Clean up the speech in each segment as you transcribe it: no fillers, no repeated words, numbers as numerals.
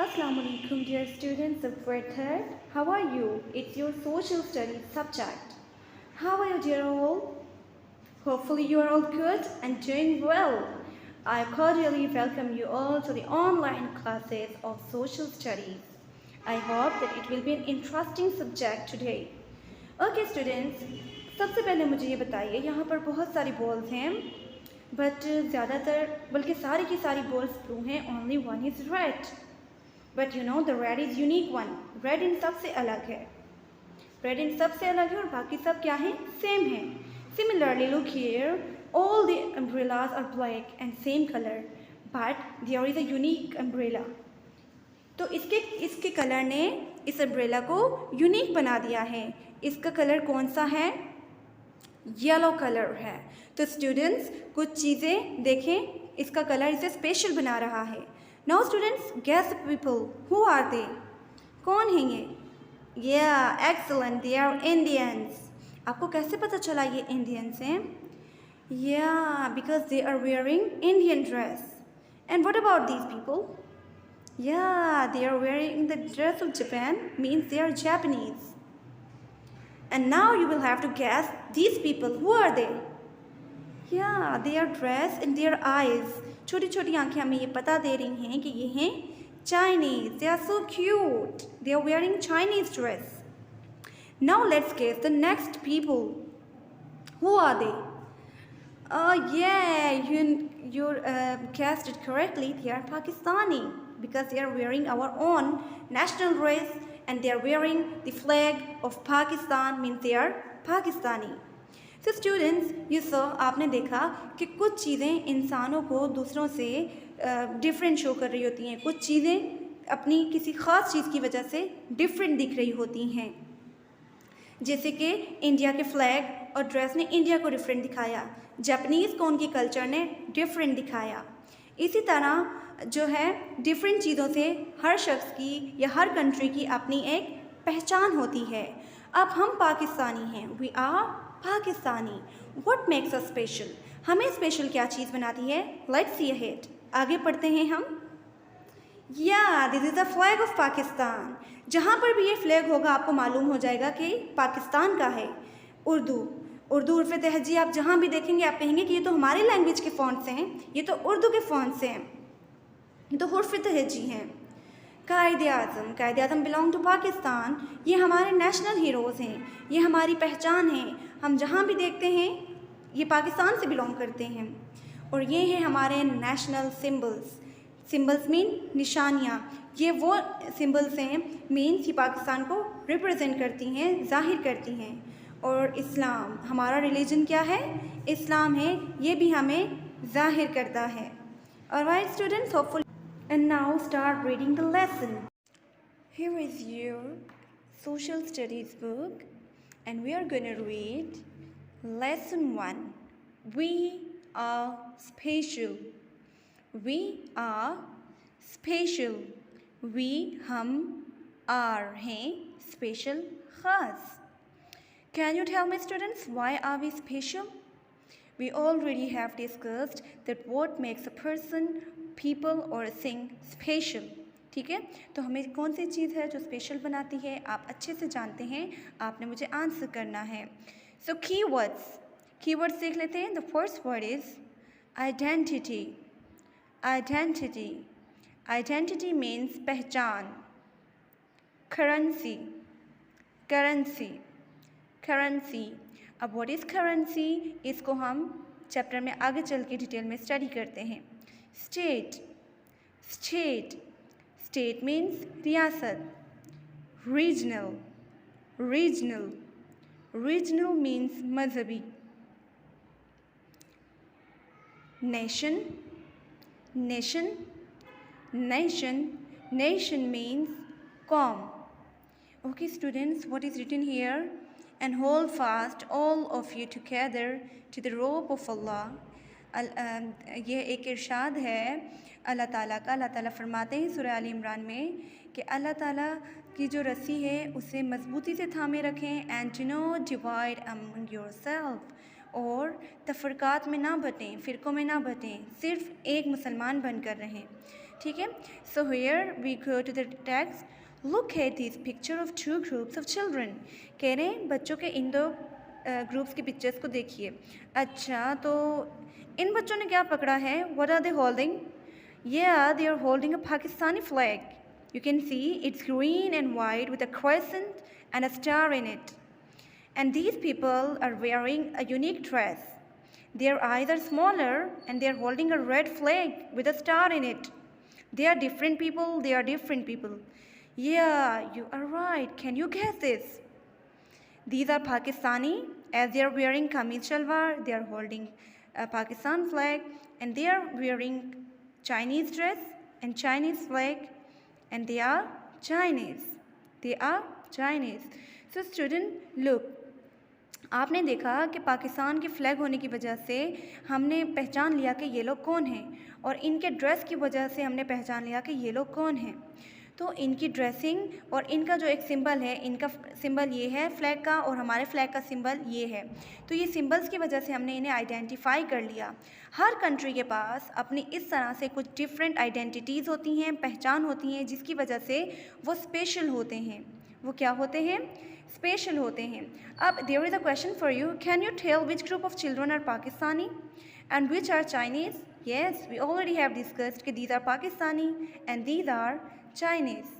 Assalamu alaikum dear students of grade 3rd. How are you? It's your social studies subject. How are you dear all? Hopefully you are all good and doing well. I cordially welcome you all to the online classes of social studies. I hope that it will be an interesting subject today. Okay students, सबसे पहले मुझे ये बताइए यहाँ पर बहुत सारी balls हैं बट ज़्यादातर बल्कि सारी की सारी बॉल्स ब्लू हैं only one is red. But you know the red is unique one. Red इन सबसे अलग है. रेड इन सबसे अलग है और बाकी सब क्या है? सेम है. Similarly look here, all the umbrellas are black and same colour but there is a unique umbrella. तो इसके कलर ने इस अम्ब्रेला को यूनिक बना दिया है. इसका कलर कौन सा है? येलो कलर है. तो स्टूडेंट्स कुछ चीज़ें देखें, इसका कलर इसे स्पेशल बना रहा है. Now students, guess the people. Who are they? कौन हैं ये? Yeah, excellent. They are Indians. आपको कैसे पता चला ये Indians हैं? Yeah, because they are wearing Indian dress. And what about these people? Yeah, they are wearing the dress of Japan, means they are Japanese. And now you will have to guess these people. Who are they? Yeah, they are dressed in their eyes. छोटी छोटी आंखें हमें ये पता दे रही हैं कि ये हैं Chinese. They are so cute. They are wearing Chinese dress. Now let's guess the next people. Who are they? Yeah, you guessed it correctly. They are Pakistani because they are wearing our own national dress and they are wearing the flag of Pakistan, means they are Pakistani. तो students ये आपने देखा कि कुछ चीज़ें इंसानों को दूसरों से डिफरेंट शो कर रही होती हैं. कुछ चीज़ें अपनी किसी ख़ास चीज़ की वजह से डिफरेंट दिख रही होती हैं. जैसे कि इंडिया के फ्लैग और ड्रेस ने इंडिया को डिफरेंट दिखाया, जापानीज़ को उनकी कल्चर ने डिफरेंट दिखाया. इसी तरह जो है डिफरेंट चीज़ों से हर शख्स की या हर कंट्री की अपनी एक पहचान होती है. अब हम पाकिस्तानी हैं. We are Pakistani. What makes us special? हमें स्पेशल क्या चीज़ बनाती है? Let's see ahead. आगे पढ़ते हैं हम. Yeah, this is the flag of Pakistan. जहाँ पर भी ये फ्लैग होगा आपको मालूम हो जाएगा कि पाकिस्तान का है. उर्दू उर्फ तहजी आप जहाँ भी देखेंगे आप कहेंगे कि ये तो हमारी लैंग्वेज के फ़ॉन्ट से हैं, ये तो उर्दू के फ़ॉन्ट से हैं, ये तो हुर्फ तहजी हैं. कायद आज़म बिलोंग टू पाकिस्तान. ये हमारे नेशनल हीरोज़ हैं, ये हमारी पहचान है. हम जहाँ भी देखते हैं ये पाकिस्तान से बिलोंग करते हैं. और ये हैं हमारे नेशनल सिंबल्स मीन निशानियाँ. ये वो सिंबल्स हैं मीन्स ये पाकिस्तान को रिप्रेजेंट करती हैं, ज़ाहिर करती हैं. और इस्लाम, हमारा रिलीजन क्या है? इस्लाम है. ये भी हमें ज़ाहिर करता है. Alright students, hopefully. And now start reading the lesson. Here is your social studies book and we are going to read lesson 1. We are special. We are special. We हम are हैं special खास. Can you tell me students why are we special? We already have discussed that what makes a person, people or a thing special. ठीक है, तो हमें कौन सी चीज़ है जो स्पेशल बनाती है आप अच्छे से जानते हैं. आपने मुझे आंसर करना है. सो कीवर्ड्स देख लेते हैं. The first word is identity. Identity means पहचान. करेंसी. अब व्हाट इज़ करेंसी, इसको हम चैप्टर में आगे चल के डिटेल में स्टडी करते हैं. स्टेट मीन्स रियासत. रीजनल मीन्स मजहबी. नेशन मीन्स कौम. Okay students, what is written here? And hold fast all of you together to the rope of Allah. ये एक इरशाद है अल्लाह ताला का. अल्लाह ताला फरमाते हैं सूरह आल इमरान में कि अल्लाह ताला की जो रस्सी है उसे मजबूती से थामे रखें. And do not divide among yourself. और तफरकात में ना बटें, फ़िरक़ों में ना बटें, सिर्फ़ एक मुसलमान बनकर रहें. ठीक है. So here we go to the text. Look at this picture of two groups of children. कह रहे हैं बच्चों के इन दो ग्रुप्स की पिक्चर्स को देखिए. अच्छा, तो इन बच्चों ने क्या पकड़ा है? What are they holding? Yeah, they are holding a Pakistani flag. You can see it's green and white with a crescent and a star in it. And these people are wearing a unique dress. They are either smaller and they are holding a red flag with a star in it. They are different people, they are different people. Yeah, you are right. Can you guess this? These are Pakistani, as they are wearing kameez shalwar, they are holding a Pakistan flag, and they are wearing Chinese dress and Chinese flag, and they are Chinese. They are Chinese. So student, look. आपने देखा कि पाकिस्तान के flag होने की वजह से हमने पहचान लिया कि ये लोग कौन हैं, और इनके ड्रेस की वजह से हमने पहचान लिया कि ये लोग कौन हैं. तो इनकी ड्रेसिंग और इनका जो एक सिंबल है, इनका सिंबल ये है फ्लैग का, और हमारे फ्लैग का सिंबल ये है. तो ये सिंबल्स की वजह से हमने इन्हें आइडेंटिफाई कर लिया. हर कंट्री के पास अपनी इस तरह से कुछ डिफरेंट आइडेंटिटीज़ होती हैं, पहचान होती हैं, जिसकी वजह से वो स्पेशल होते हैं. वो क्या होते हैं? स्पेशल होते हैं. अब there is a question for you. Can you tell which group of children are Pakistani and which are Chinese? Yes, we already have discussed that these are Pakistani and these are Chinese.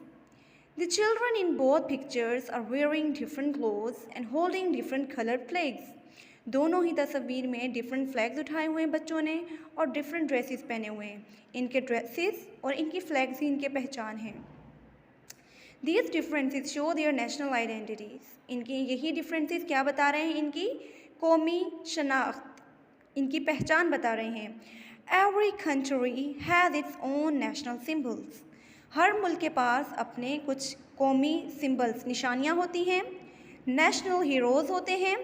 The children in both pictures are wearing different clothes and holding different colored flags. दोनों ही तस्वीर में different flags उठाए हुए हैं बच्चों ने और different dresses पहने हुए हैं. इनके ड्रेसेस और इनकी फ्लैग्स ही इनके पहचान हैं. These differences show their national identities. इनकी यही डिफरेंसेस क्या बता रहे हैं? इनकी कौमी शनाख्त, इनकी पहचान बता रहे हैं. Every country has its own national symbols. हर मुल्क के पास अपने कुछ कौमी सिंबल्स, निशानियाँ होती हैं, नेशनल हीरोज़ होते हैं,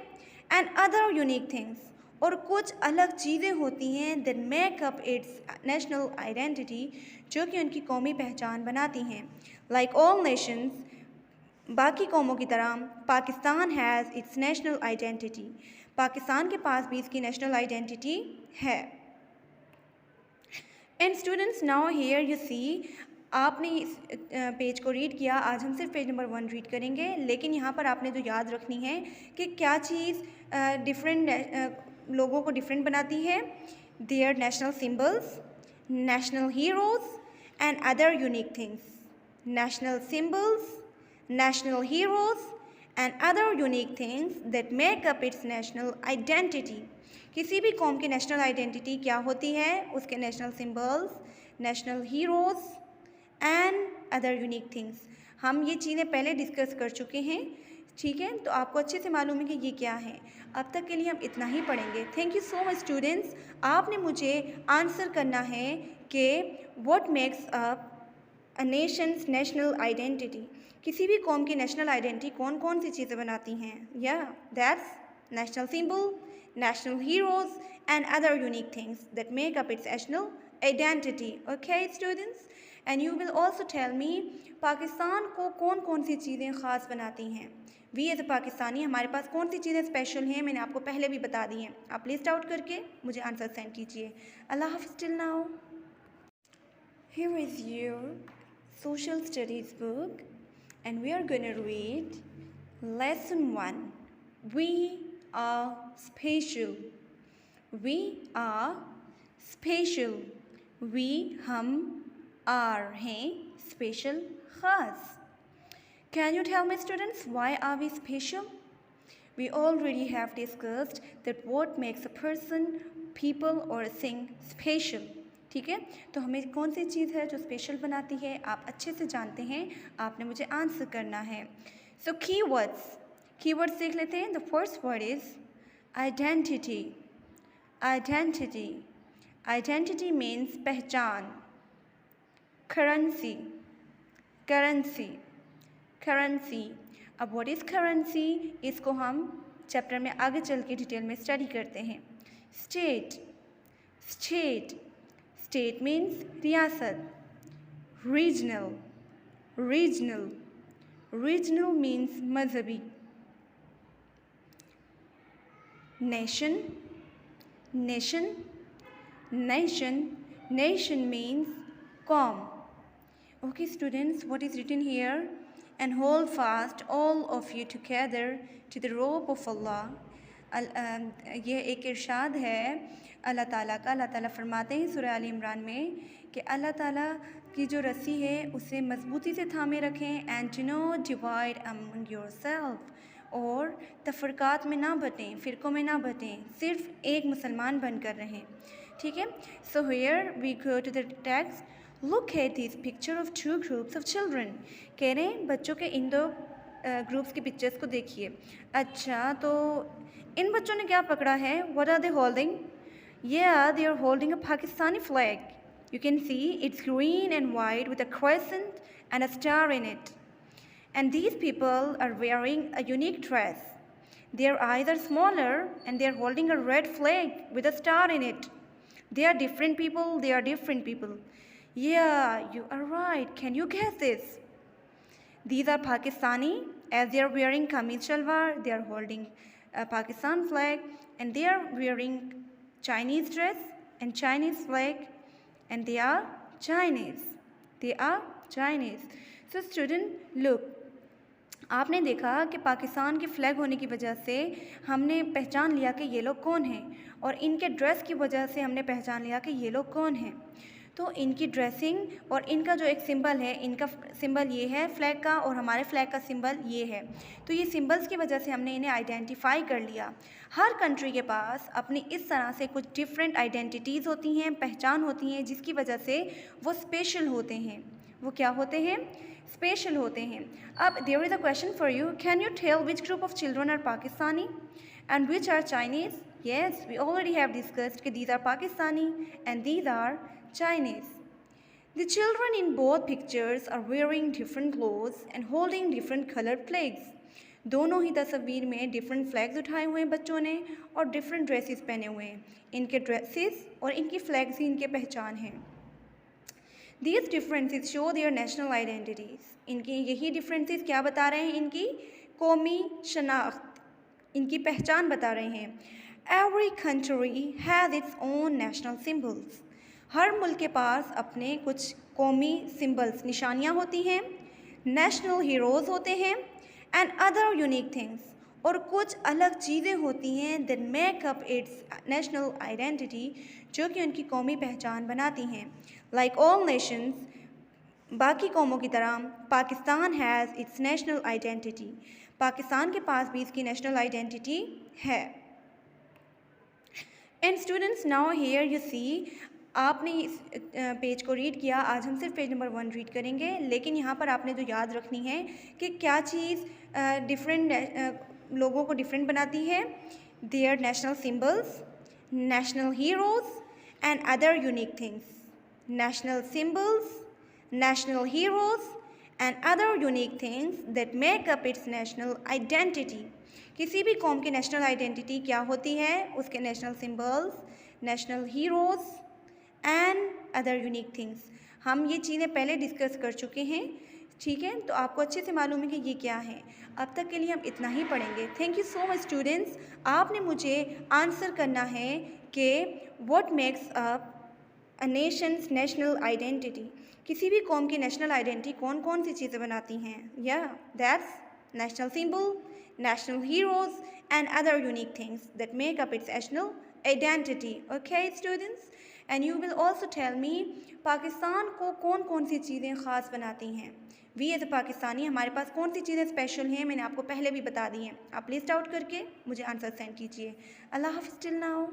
एंड अदर यूनिक थिंग्स, और कुछ अलग चीज़ें होती हैं that make up its national identity, जो कि उनकी कौमी पहचान बनाती हैं. लाइक ऑल नेशंस, बाकी कौमों की तरह Pakistan has its national identity. Pakistan के पास भी इसकी नेशनल आइडेंटिटी है. And students, now here you see, आपने इस पेज को रीड किया. आज हम सिर्फ पेज नंबर 1 रीड करेंगे, लेकिन यहाँ पर आपने जो याद रखनी है कि क्या चीज़ डिफरेंट लोगों को डिफरेंट बनाती है. There national symbols, national heroes and other unique things. National symbols, national heroes and other unique things that make up its national identity. किसी भी कौम की नेशनल आइडेंटिटी क्या होती है? उसके national symbols, national heroes and other unique things. हम ये चीज़ें पहले डिस्कस कर चुके हैं, ठीक है? तो आपको अच्छे से मालूम है कि ये क्या है. अब तक के लिए हम इतना ही पढ़ेंगे. Thank you so much students. आपने मुझे आंसर करना है कि what makes up a Nations national identity. किसी भी कौम की नेशनल आइडेंटिटी कौन कौन सी चीज़ें बनाती हैं? या that's national symbol, national heroes and other unique things that make up its national identity. Okay students, and you will also tell me Pakistan को कौन कौन सी चीज़ें ख़ास बनाती हैं. वी एज ए पाकिस्तानी, हमारे पास कौन सी चीज़ें स्पेशल हैं? मैंने आपको पहले भी बता दी हैं. आप लिस्ट आउट करके मुझे आंसर सेंड कीजिए. अल्लाह हाफ़िज़ till now. Here is your social studies book, and we are going to read lesson 1. We are special. We are special. We हम are हैं special, खास. Can you tell me students, why are we special? We already have discussed that what makes a person, people or a thing special. ठीक है, तो हमें कौन सी चीज़ है जो स्पेशल बनाती है, आप अच्छे से जानते हैं. आपने मुझे आंसर करना है. सो कीवर्ड्स देख लेते हैं. The first word is identity. Identity. Identity means पहचान. करेंसी. करेंसी. करेंसी. अब व्हाट इज़ करेंसी, इसको हम चैप्टर में आगे चल के डिटेल में स्टडी करते हैं. स्टेट. स्टेट. State means रियासत. Regional. Regional. Regional means मजहबी. Nation. Nation. Nation. Nation means calm. Okay students, what is written here? And hold fast all of you together to the rope of Allah. ये एक इरशाद है अल्लाह ताला का। अल्लाह ताला फरमाते हैं सूरह आल इमरान में कि अल्लाह ताला की जो रस्सी है उसे मजबूती से थामे रखें। And do not divide among yourself, और तफरकात में ना बटें, फ़िरक़ों में ना बटें, सिर्फ एक मुसलमान बनकर रहें। ठीक है। So here we go to the text. Look at this picture of two groups of children. कह रहे हैं बच्चों के इन दो ग्रुप्स की पिक्चर्स को देखिए। अच्छा, तो इन बच्चों ने क्या पकड़ा है? What are they holding? They are holding a Pakistani flag. You can see it's green and white with a crescent and a star in it. And these people are wearing a unique dress. Their eyes are smaller and they are holding a red flag with a star in it. They are different people. They are different people. Yeah, you are right. Can you guess this? These are Pakistani, as they are wearing kameez shalwar. They are holding a Pakistan flag, and they are wearing Chinese dress and Chinese flag. And they are Chinese. They are Chinese. So student, look. आपने देखा कि पाकिस्तान के flag होने की वजह से हमने पहचान लिया कि ये लोग कौन हैं, और इनके ड्रेस की वजह से हमने पहचान लिया कि ये लोग कौन हैं। तो इनकी ड्रेसिंग और इनका जो एक सिंबल है, इनका सिंबल ये है फ्लैग का, और हमारे फ्लैग का सिंबल ये है। तो ये सिंबल्स की वजह से हमने इन्हें आइडेंटिफाई कर लिया। हर कंट्री के पास अपनी इस तरह से कुछ डिफरेंट आइडेंटिटीज़ होती हैं, पहचान होती हैं, जिसकी वजह से वो स्पेशल होते हैं। वो क्या होते हैं? स्पेशल होते हैं। अब there is a question for you. Can you tell which group of children are Pakistani and which are Chinese? Yes, we already have discussed that these are Pakistani and these are Chinese. The children in both pictures are wearing different clothes and holding different colored flags. दोनों ही तस्वीर में different flags उठाए हुए हैं बच्चों ने, और different dresses पहने हुए हैं। इनके ड्रेसेस और इनकी फ्लैग्स ही इनके पहचान हैं। These differences show their national identities. इनकी यही डिफरेंसेस क्या बता रहे हैं? इनकी कौमी शनाख्त, इनकी पहचान बता रहे हैं। Every country has its own national symbols. हर मुल्क के पास अपने कुछ कौमी सिंबल्स, निशानियाँ होती हैं, नेशनल हीरोज़ होते हैं, एंड अदर यूनिक थिंग्स, और कुछ अलग चीज़ें होती हैं that make up its national identity, जो कि उनकी कौमी पहचान बनाती हैं। Like all nations, बाकी कौमों की तरह Pakistan has its national identity. Pakistan के पास भी इसकी नेशनल आइडेंटिटी है। And students, now here you see, आपने इस पेज को रीड किया। आज हम सिर्फ पेज नंबर 1 रीड करेंगे, लेकिन यहाँ पर आपने जो याद रखनी है कि क्या चीज़ डिफरेंट लोगों को डिफरेंट बनाती है। There national symbols, national heroes and other unique things. National symbols, national heroes and other unique things that make up its national identity. किसी भी कौम की नेशनल आइडेंटिटी क्या होती है? उसके national symbols, national heroes and other unique things. हम ये चीज़ें पहले डिस्कस कर चुके हैं, ठीक है? तो आपको अच्छे से मालूम है कि ये क्या है। अब तक के लिए हम इतना ही पढ़ेंगे। Thank you so much students. आपने मुझे आंसर करना है कि what makes up a Nations national identity. किसी भी कौम की नेशनल आइडेंटिटी कौन कौन सी चीज़ें बनाती हैं? That's national symbol, national heroes and other unique things that make up its national identity. Okay students, and you will also tell me Pakistan को कौन कौन सी चीज़ें ख़ास बनाती हैं। वी एज ए पाकिस्तानी हमारे पास कौन सी चीज़ें स्पेशल हैं, मैंने आपको पहले भी बता दी हैं। आप लिस्ट आउट करके मुझे आंसर सेंड कीजिए। अल्लाह हाफ़िज़ टिल नाउ।